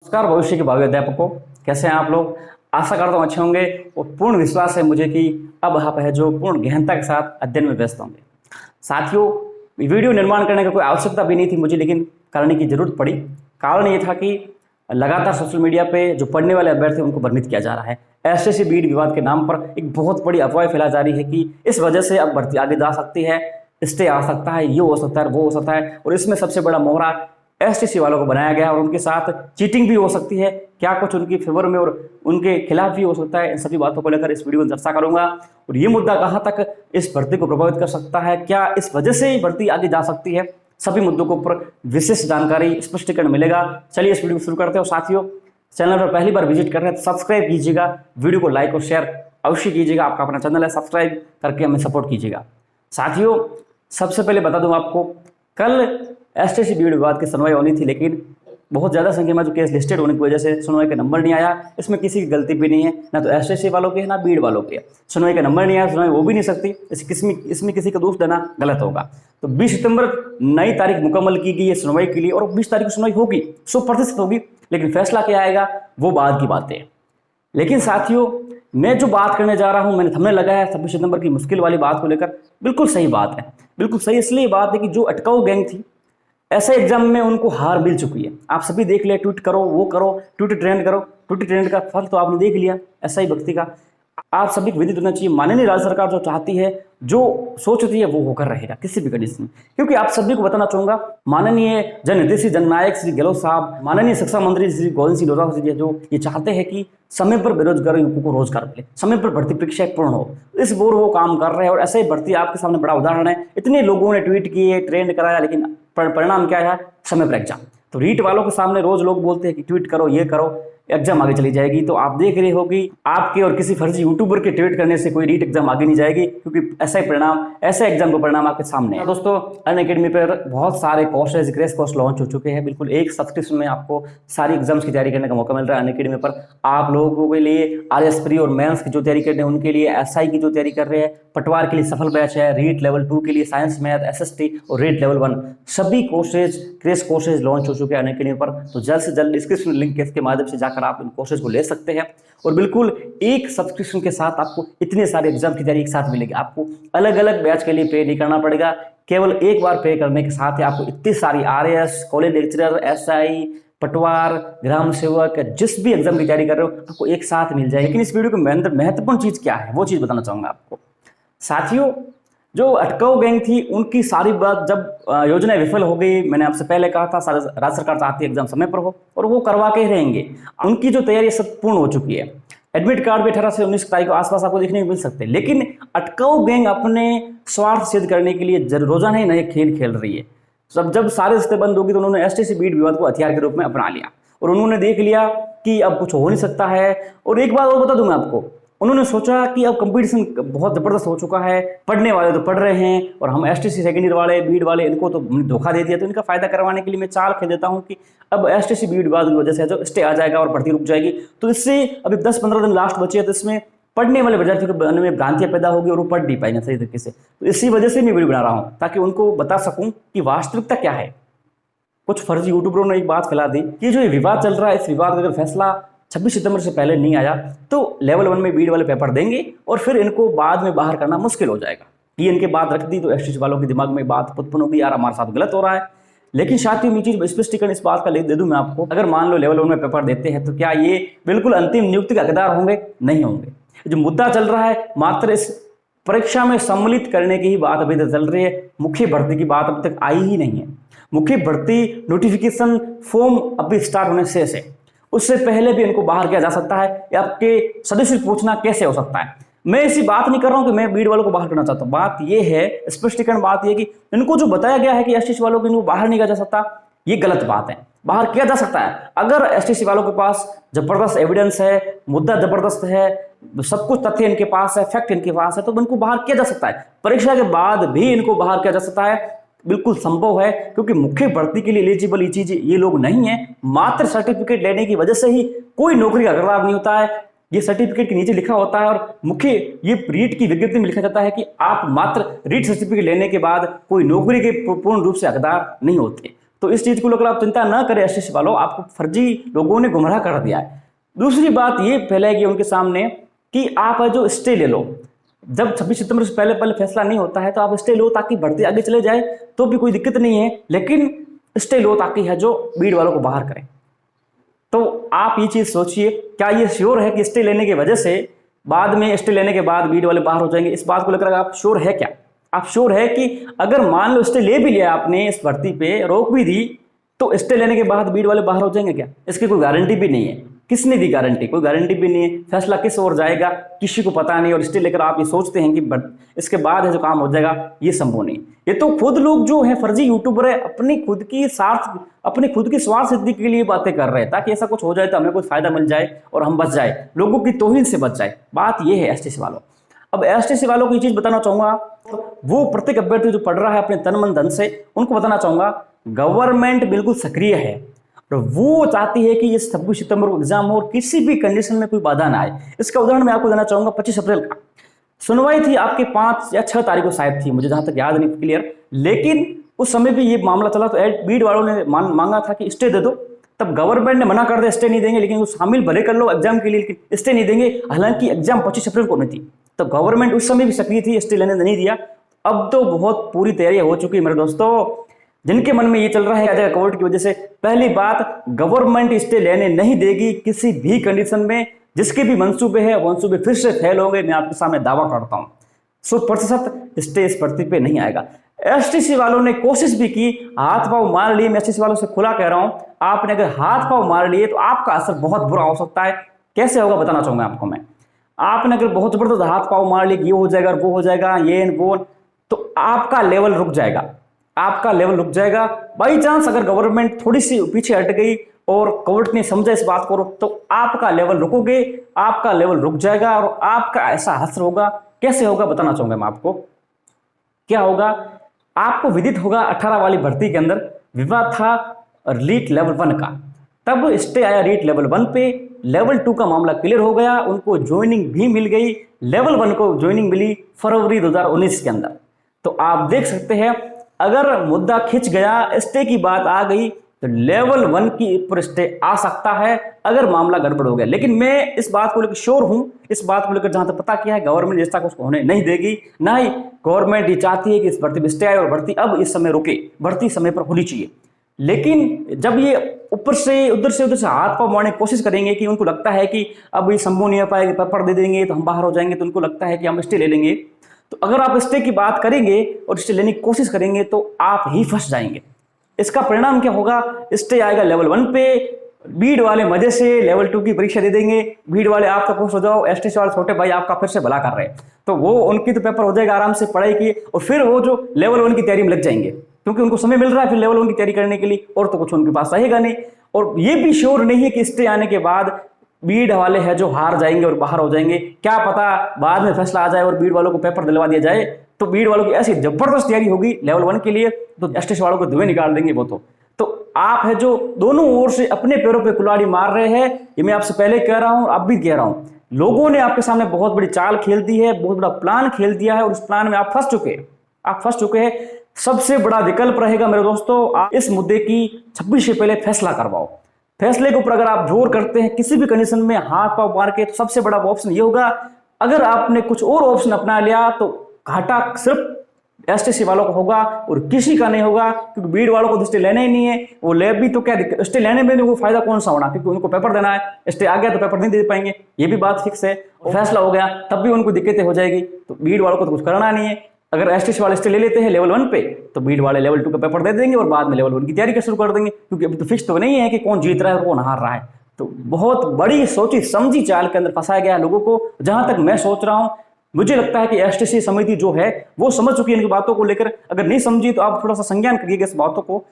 नमस्कार भविष्य के भावी अध्यापकों, कैसे हैं आप लोग। आशा करता हूँ अच्छे होंगे और पूर्ण विश्वास है मुझे कि अब आप है जो पूर्ण गहनता के साथ अध्ययन में व्यस्त होंगे। साथियों, वीडियो निर्माण करने की कोई आवश्यकता भी नहीं थी मुझे, लेकिन करने की जरूरत पड़ी। कारण ये था कि लगातार सोशल मीडिया पे जो पढ़ने वाले अभ्यर्थी उनको भ्रमित किया जा रहा है। एसएससी बीड विवाद के नाम पर एक बहुत बड़ी अफवाह फैला जा रही है कि इस वजह से अब भर्ती आगे जा सकती है, स्टे आ सकता है, ये हो सकता है, वो हो सकता है। और इसमें सबसे बड़ा मोहरा एसटीसी वालों को बनाया गया और उनके साथ चीटिंग भी हो सकती है, क्या कुछ उनकी फेवर में और उनके खिलाफ भी हो सकता है। इन सभी बातों को लेकर इस वीडियो में चर्चा करूंगा और ये मुद्दा कहां तक इस भर्ती को प्रभावित कर सकता है, क्या इस वजह से ही भर्ती आगे जा सकती है, सभी मुद्दों के ऊपर विशेष जानकारी स्पष्टीकरण मिलेगा। चलिए इस वीडियो को शुरू करते हैं। साथियों, चैनल पर पहली बार विजिट कर रहे हैं तो सब्सक्राइब कीजिएगा, वीडियो को लाइक और शेयर अवश्य कीजिएगा। आपका अपना चैनल है, सब्सक्राइब करके हमें सपोर्ट कीजिएगा। साथियों, सबसे पहले बता दूं आपको, कल एसटीसी बीड विवाद की सुनवाई होनी थी, लेकिन बहुत ज़्यादा संख्या में जो केस लिस्टेड होने की वजह से सुनवाई का नंबर नहीं आया। इसमें किसी की गलती भी नहीं है, ना तो एसटीसी वालों की है ना बीड वालों की है। सुनवाई का नंबर नहीं आया, सुनवाई हो भी नहीं सकती, इसमें किसी का दोष देना गलत होगा। तो 20 सितंबर नई तारीख मुकम्मल की गई है सुनवाई के लिए और 20 तारीख को सुनवाई होगी, 100% होगी। लेकिन फैसला क्या आएगा वो बाद की बात है। लेकिन साथियों, मैं जो बात करने जा रहा हूं, मैंने थंबनेल लगाया है 26 सितंबर की मुश्किल वाली बात को लेकर। बिल्कुल सही बात है, बिल्कुल सही इसलिए बात है कि जो अटकाऊ गैंग थी, ऐसे एग्जाम में उनको हार मिल चुकी है। आप सभी देख लिया, ट्वीट करो, वो करो, ट्वीट ट्रेंड करो, ट्वीट ट्रेंड का फल तो आपने देख लिया। ऐसा ही भक्ति का आप सभी को विदित होना चाहिए, माननीय राज्य सरकार जो चाहती है, जो सोचती है, वो होकर रहेगा किसी भी कंडीशन में। क्योंकि आप सभी को बताना चाहूंगा, माननीय जनहितैषी जननायक श्री गहलोत साहब, माननीय शिक्षा मंत्री श्री गोविंद सिंह डोटासरा जी जो ये चाहते हैं कि समय पर बेरोजगार युवकों को रोजगार मिले, समय पर भर्ती प्रक्रियाएं पूर्ण हो, इस बोर वो काम कर रहे हैं। और ऐसे ही भर्ती आपके सामने बड़ा उदाहरण है। इतने लोगों ने ट्वीट किए, ट्रेंड कराया, लेकिन परिणाम क्या है? समय पर एग्जाम। तो रीट वालों के सामने रोज लोग बोलते हैं कि ट्वीट करो, ये करो, एग्जाम आगे चली जाएगी। तो आप देख रहे हो कि आपके और किसी फर्जी यूट्यूबर के ट्वीट करने से कोई रीट एग्जाम आगे नहीं जाएगी, क्योंकि ऐसा ही परिणाम, ऐसे एग्जाम का परिणाम आपके सामने है। दोस्तों, अनअकैडमी पर बहुत सारे कोर्सेज, क्रैश कोर्स लॉन्च हो चुके हैं। बिल्कुल एक सब्सक्रिप्शन में आपको सारी एग्जाम्स की तैयारी करने का मौका मिल रहा है अनअकैडमी पर। आप लोगों के लिए आरएस प्री और मेंस की जो तैयारी कर रहे हैं, उनके लिए एसआई की जो तैयारी कर रहे हैं, पटवार के लिए सफल बैच है, रीट लेवल 2 के लिए साइंस, मैथ, एसएसटी और रीट लेवल 1 सभी कोर्सेज, क्रैश कोर्सेज लॉन्च हो चुके हैं अनअकैडमी पर। तो जल्द से जल्द डिस्क्रिप्शन लिंक के माध्यम से जाकर आप इन कोर्सेज को ले सकते हैं। और बिल्कुल एक सब्सक्रिप्शन के साथ आपको इतने सारे एग्जाम की तैयारी एक साथ मिलेगी। आपको अलग अलग बैच के लिए पे नहीं करना पड़ेगा, केवल एक बार पे करने के साथ ही आपको इतनी सारी आरएस, कॉलेज लेक्चरर, एसआई, पटवार, ग्राम सेवक, जिस भी एग्जाम की तैयारी कर रहे हो आपको एक साथ मिल जाएगी। लेकिन इस वीडियो के अंदर महत्वपूर्ण चीज क्या है वो चीज बताना चाहूंगा आपको। साथियों, जो अटकाऊ गैंग थी उनकी सारी बात, जब योजना विफल हो गई, मैंने आपसे पहले कहा था राज्य सरकार चाहती है एग्जाम समय पर हो और वो करवा के रहेंगे। उनकी जो तैयारी सब पूर्ण हो चुकी है। एडमिट कार्ड भी 18 से 19 तारीख के आसपास आपको देखने को मिल सकते हैं। लेकिन अटकाऊ गैंग अपने स्वार्थ सिद्ध करने के लिए रोजाना ही नए खेल खेल रही है। जब सारे रिश्ते बंद होगी तो उन्होंने एसटीसी बीड विवाद को हथियार के रूप में अपना लिया और उन्होंने देख लिया कि अब कुछ हो नहीं सकता है। और एक बात और बता दूं मैं आपको, उन्होंने सोचा कि अब कंपटीशन बहुत जबरदस्त हो चुका है, पढ़ने वाले तो पढ़ रहे हैं और हम एसटीसी सेकेंड ईयर वाले, बीड वाले, इनको तो धोखा दे दिया। तो इनका फायदा करवाने के लिए मैं चाल खेल देता हूं कि अब एसटीसी बीड विवाद की वजह से जो स्टे आ जाएगा और भर्ती रुक जाएगी। तो इससे अभी 10-15 दिन लास्ट बचे हैं, तो इसमें पढ़ने वाले विद्यार्थियों के मन में भ्रांतियां पैदा होगी और वो पढ़ नहीं पाएंगे सही तरीके से। तो इसी वजह से मैं वीडियो बना रहा हूं, ताकि उनको बता सकूं कि वास्तविकता क्या है। कुछ फर्जी यूट्यूबरों ने एक बात फैला दी कि जो ये विवाद चल रहा है, इस विवाद का अगर फैसला 26 सितंबर से पहले नहीं आया तो लेवल 1 में बीड वाले पेपर देंगे और फिर इनको बाद में बाहर करना मुश्किल हो जाएगा। ये इनके बात रख दी तो एसटीसी वालों के दिमाग में बात उत्पन्न होगी, यार हमारे साथ गलत हो रहा है। लेकिन साथियों, मैं चीज स्पष्टीकरण इस बात का दे दूं मैं आपको, अगर मान लो लेवल 1 में पेपर देते हैं तो क्या ये बिल्कुल अंतिम नियुक्ति के हकदार होंगे? नहीं होंगे। जो मुद्दा चल रहा है, मात्र इस परीक्षा में सम्मिलित करने की ही बात अभी तक चल रही है। मुख्य भर्ती की बात अभी तक आई ही नहीं है। मुख्य भर्ती नोटिफिकेशन फॉर्म अभी स्टार्ट होने शेष है, उससे पहले भी इनको बाहर किया जा सकता है। या आपके सदस्य पूछना कैसे हो सकता है? मैं ऐसी बात नहीं कर रहा हूं कि मैं बीड वालों को बाहर करना चाहता हूं। बात यह है, स्पष्टीकरण बात यह कि इनको जो बताया गया है कि एसटीसी वालों को इनको बाहर नहीं किया जा सकता, ये गलत बात है। बाहर किया जा सकता है अगर एसटीसी वालों के पास जबरदस्त एविडेंस है, मुद्दा जबरदस्त है, सब कुछ तथ्य इनके पास है, फैक्ट इनके पास है, तो इनको बाहर किया जा सकता है। परीक्षा के बाद भी इनको बाहर किया जा सकता है, बिल्कुल संभव है। क्योंकि मुख्य भर्ती के लिए एलिजिबल ये चीज ये लोग नहीं है। मात्र सर्टिफिकेट लेने की वजह से ही कोई नौकरी का हकदार नहीं होता है। ये सर्टिफिकेट के नीचे लिखा होता है और मुख्य ये रीट की विज्ञप्ति में लिखा जाता है कि आप मात्र रीट सर्टिफिकेट लेने के बाद कोई नौकरी के पूर्ण रूप से हकदार नहीं होते। तो इस चीज को लेकर आप चिंता ना करें एसटीसी वालों, आपको फर्जी लोगों ने गुमराह कर दिया है। दूसरी बात ये फैलाएगी उनके सामने कि आप जो स्टे ले लो, जब 26 सितंबर से पहले पहले फैसला नहीं होता है तो आप स्टे लो ताकि भर्ती आगे चले जाए तो भी कोई दिक्कत नहीं है, लेकिन स्टे लो ताकि है जो बीड वालों को बाहर करें। तो आप ये चीज सोचिए, क्या ये श्योर है कि स्टे लेने की वजह से बाद में स्टे लेने के बाद बीड वाले बाहर हो जाएंगे? इस बात को लेकर आप श्योर है क्या? आप श्योर है कि अगर मान लो स्टे ले भी लिया आपने, इस भर्ती पे रोक भी दी, तो स्टे लेने के बाद बीड वाले बाहर हो जाएंगे क्या? इसकी कोई गारंटी भी नहीं है। किसने दी गारंटी? कोई गारंटी भी नहीं है। फैसला किस ओर जाएगा किसी को पता नहीं, और स्टे लेकर आप ये सोचते हैं कि इसके बाद है जो काम हो जाएगा, ये संभव नहीं। ये तो खुद लोग जो है फर्जी यूट्यूबर है, अपनी खुद की स्वार्थ सिद्धि के लिए बातें कर रहे हैं ताकि ऐसा कुछ हो जाए तो हमें कुछ फायदा मिल जाए और हम बच जाए, लोगों की तौहीन से बच जाए। बात ये है एसटीसी वालों। अब एसटीसी वालों को ये चीज बताना चाहूंगा, वो प्रत्येक अभ्यर्थी जो पढ़ रहा है अपने तन मन धन से, उनको बताना चाहूंगा गवर्नमेंट बिल्कुल सक्रिय है और वो चाहती है कि ये 26 सितंबर को एग्जाम हो और किसी भी कंडीशन में कोई बाधा ना आए। इसका उदाहरण मैं आपको देना चाहूंगा। 25 अप्रैल का सुनवाई थी आपके 5 या 6 तारीख को शायद थी, मुझे जहां तक याद नहीं क्लियर, लेकिन उस समय भी ये मामला चला तो बीड वालों ने मांगा था कि स्टे दे दो। तब गवर्नमेंट ने मना कर दिया, स्टे नहीं देंगे, लेकिन वो शामिल भले कर लो एग्जाम के लिए, लेकिन स्टे नहीं देंगे। हालांकि एग्जाम 25 अप्रैल को नहीं थी, तो गवर्नमेंट उस समय भी सक्रिय थी, स्टे लेने नहीं दिया। अब तो बहुत पूरी तैयारी हो चुकी है मेरे दोस्तों। जिनके मन में ये चल रहा है कोविड की वजह से, पहली बात गवर्नमेंट स्टे लेने नहीं देगी किसी भी कंडीशन में। जिसके भी मंसूबे हैं वो मंसूबे फिर से फेल होंगे, मैं आपके सामने दावा करता हूं। 100% स्टे इस भर्ती पे नहीं आएगा। एसटीसी वालों ने कोशिश भी की, हाथ पांव मार लिए। मैं एसटीसी वालों से खुला कह रहा हूं, आपने अगर हाथ पांव मार लिए तो आपका असर बहुत बुरा हो सकता है। कैसे होगा बताना चाहूंगा आपको मैं। आपने अगर बहुत जबरदस्त हाथ पांव मार लिए, ये हो जाएगा वो हो जाएगा, ये वो, तो आपका लेवल रुक जाएगा, आपका लेवल रुक जाएगा। बाई चांस अगर गवर्नमेंट थोड़ी सी पीछे हट गई और कोविड ने समझा इस बात को, तो आपका लेवल रुकोगे, आपका लेवल रुक जाएगा और आपका ऐसा असर होगा। कैसे होगा बताना चाहूंगा मैं आपको। क्या होगा, आपको विदित होगा 18 वाली भर्ती के अंदर विवाद था रीट लेवल 1 का, तब स्टे आया रीट लेवल 1 पे। लेवल 2 का मामला क्लियर हो गया, उनको ज्वाइनिंग भी मिल गई। लेवल 1 को ज्वाइनिंग मिली फरवरी 2019 के अंदर। तो आप देख सकते हैं, अगर मुद्दा खिंच गया, स्टे की बात आ गई, तो लेवल 1 की ऊपर स्टे आ सकता है अगर मामला गड़बड़ हो गया। लेकिन मैं इस बात को लेकर श्योर हूं, इस बात को लेकर जहां तक पता किया है, गवर्नमेंट जैसा कुछ होने नहीं देगी। ना ही गवर्नमेंट ये चाहती है कि इस भर्ती में स्टे आए और भर्ती अब इस समय रुके, भर्ती समय पर होनी चाहिए। लेकिन जब ये ऊपर से उधर से हाथ पांव मारने की कोशिश करेंगे कि उनको लगता है कि अब ये संभव नहीं हो पाएगा, पेपर दे देंगे तो हम बाहर हो जाएंगे, तो उनको लगता है कि हम स्टे ले लेंगे। तो अगर आप स्टे की बात करेंगे और स्टे लेने की कोशिश करेंगे तो आप ही फंस जाएंगे। इसका परिणाम क्या होगा, स्टे आएगा लेवल 1 पे, बीड वाले मजे से लेवल 2 की परीक्षा दे देंगे। बीड वाले आप तक खुश हो जाओ, एसटीसी वाले छोटे भाई आपका फिर से भला कर रहे हैं, तो वो उनकी तो पेपर हो जाएगा आराम से पढ़ाई की, और फिर वो जो लेवल 1 की तैयारी में लग जाएंगे, क्योंकि उनको समय मिल रहा है फिर लेवल 1 की तैयारी करने के लिए, और तो कुछ उनके पास रहेगा नहीं। और ये भी श्योर नहीं है कि स्टे आने के बाद बीड वाले हैं जो हार जाएंगे और बाहर हो जाएंगे। क्या पता बाद में फैसला आ जाए और बीड वालों को पेपर दिलवा दिया जाए, तो बीड वालों की ऐसी जबरदस्त तैयारी होगी लेवल 1 के लिए, तो एसटीसी वालों को धुएं निकाल देंगे वो। तो आप है जो दोनों ओर से अपने पैरों पे कुल्हाड़ी मार रहे हैं। ये मैं आपसे पहले कह रहा हूं और अब भी कह रहा हूं, लोगों ने आपके सामने बहुत बड़ी चाल खेल दी है, बहुत बड़ा प्लान खेल दिया है, और उस प्लान में आप फंस चुके हैं, आप फंस चुके हैं। सबसे बड़ा विकल्प रहेगा मेरे दोस्तों, आप इस मुद्दे की 26 से पहले फैसला करवाओ। फैसले के ऊपर अगर आप जोर करते हैं किसी भी कंडीशन में हाथ पांव मार के, तो सबसे बड़ा ऑप्शन ये होगा। अगर आपने कुछ और ऑप्शन अपना लिया तो घाटा सिर्फ एसटीसी वालों को होगा और किसी का नहीं होगा, क्योंकि बीड वालों को स्टे लेना ही नहीं है। वो ले भी तो क्या स्टे लेने में वो फायदा कौन सा होना, क्योंकि उनको पेपर देना है, स्टे आ गया तो पेपर नहीं दे पाएंगे, ये भी बात फिक्स है। फैसला हो गया तब भी उनको दिक्कतें हो जाएगी, तो बीड वालों को तो कुछ करना नहीं है। अगर एसटीसी वाले स्टे ले लेते हैं लेवल 1 पे, तो बीड वाले लेवल 2 का पेपर दे देंगे और बाद में लेवल 1 की तैयारी शुरू कर देंगे, क्योंकि अभी तो फिक्स तो नहीं है कि कौन जीत रहा है और कौन हार रहा है। तो बहुत बड़ी सोची समझी चाल के अंदर फंसाया गया है लोगों को। जहां तक मैं सोच रहा हूं, मुझे लगता है कि एसटीसी समिति जो है वो समझ चुकी है इनकी बातों को लेकर। अगर नहीं समझी तो आप थोड़ा सा संज्ञान करिएगा इस बातों को,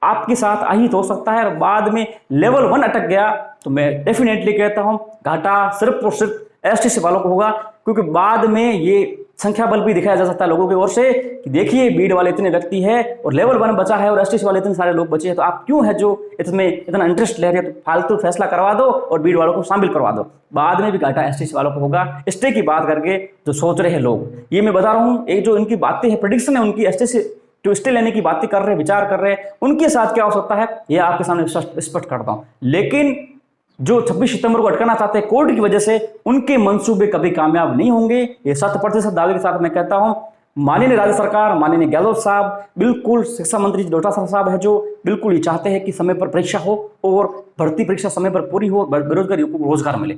आपके साथ आहित हो सकता है। और बाद में लेवल 1 अटक गया तो मैं डेफिनेटली कहता हूं घाटा सिर्फ और सिर्फ एसटीसी वालों को होगा, क्योंकि बाद में ये संख्या बल भी दिखाया जा सकता है लोगों की ओर से कि देखिए बीड वाले इतने व्यक्ति है और लेवल 1 बचा है और एसटीसी वाले इतने सारे लोग बचे हैं, तो आप क्यों है जो इसमें इतना इंटरेस्ट ले रहे हैं, तो फालतू फैसला करवा दो और बीड वालों को शामिल करवा दो। बाद में भी घाटा एसटीसी वालों को होगा। स्टे की बात करके जो सोच रहे हैं लोग, ये मैं बता रहा हूँ, एक जो इनकी बातें हैं, प्रेडिक्शन है उनकी एसटीसी जो स्टे लेने की बातें कर रहे हैं, विचार कर रहे हैं, उनके साथ क्या हो सकता है यह आपके सामने स्पष्ट करता हूं। लेकिन जो 26 सितंबर को अटकाना चाहते हैं कोर्ट की वजह से, उनके मंसूबे कभी कामयाब नहीं होंगे। ये 100% दावे के साथ मैं कहता हूं। माननीय राज्य सरकार, माननीय गहलोत साहब, बिल्कुल शिक्षा मंत्री डोटासरा साहब है जो बिल्कुल ये चाहते हैं कि समय पर परीक्षा हो और भर्ती परीक्षा समय पर पूरी हो, बेरोजगार युवकों को रोजगार मिले।